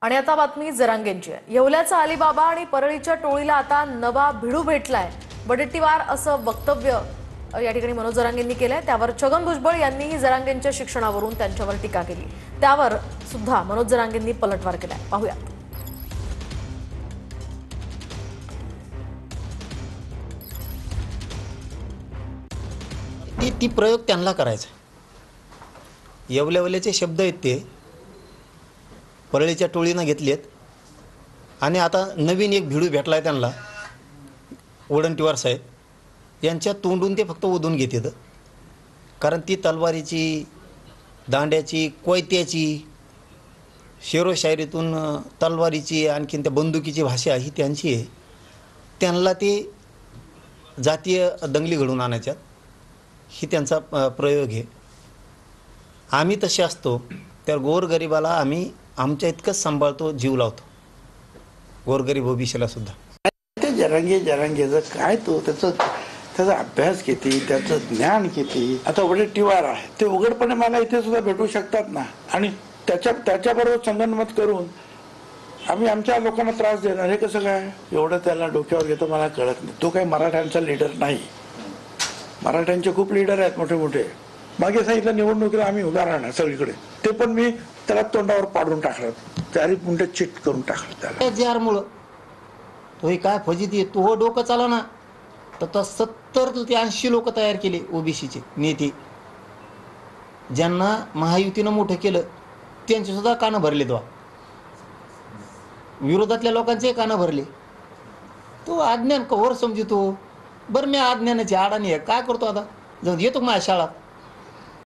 आणि आता बातमी जरांगेंची आहे। येवल्याचा अलीबाबा आणि परळीच्या टोळीला आता नवा भिडू भेटलाय। वडेट्टीवार असं वक्तव्य या ठिकाणी मनोज जरांगेंनी केलंय। त्यावर छगन भुजबळ यांनीही जरांगेंच्या शिक्षणावरून त्यांच्यावर टीका केली। त्यावर सुद्धा मनोज जरांगेंनी पलटवार केलाय। पाहूया। ती प्रयोग त्यांना करायचा। येवल्यावल्याचे शब्द आहेत ते परळीच्या टोळीनं घेतलेत आणि आता नवीन एक भिडू भेटलाय त्यांना। वडंटीवार साहेब यांच्या तोंडून ते फक्त ओढून घेतात, कारण ती तलवारीची, दांड्याची, कोयत्याची, शेरोशायरीतून तलवारीची आणखीन त्या बंदुकीची भाषा ही त्यांची आहे। त्यांना ते जातीय दंगली घडून आणायच्यात ही त्यांचा प्रयोग आहे। आम्ही तसे असतो तर गोरगरिबाला आम्ही आमच्या इतकंच सांभाळतो, जीव लावतो, गोरगरीब ओबीसीला सुद्धा। ते जरांगेचं काय तो त्याचा अभ्यास किती, त्याचं ज्ञान किती। आता वडेट्टीवार आहे ते उघडपणे मला इथे सुद्धा भेटू शकतात ना, आणि त्याच्याबरोबर संगनमत करून आम्ही आमच्या लोकांना त्रास देणार, हे कसं काय? एवढं त्याला डोक्यावर घेतो मला कळत नाही। तो काही मराठ्यांचा लीडर नाही। मराठ्यांचे खूप लीडर आहेत मोठे मोठे। मागे सांगितलं निवडणुकीला आम्ही उभा राहणार सगळीकडे, ते पण मी त्याला तोंडावर पाडून टाकलं, 4 मिनिटं चिट करून टाकलं त्याला। जार तो काय फजिती तो हो डोकं चाला ना, तर 70 ते 80 लोक तयार केले ओबीसीचे नेते, ज्यांना महायुतीनं मोठं केलं त्यांचे सुद्धा कानं भरले। तो विरोधातल्या लोकांचे कानं भरले। तो अज्ञान कव्हर समजतो। बरं मी अज्ञानाची आडाणी आहे, काय करतो आता? जाऊन येतो माझ्या शाळा।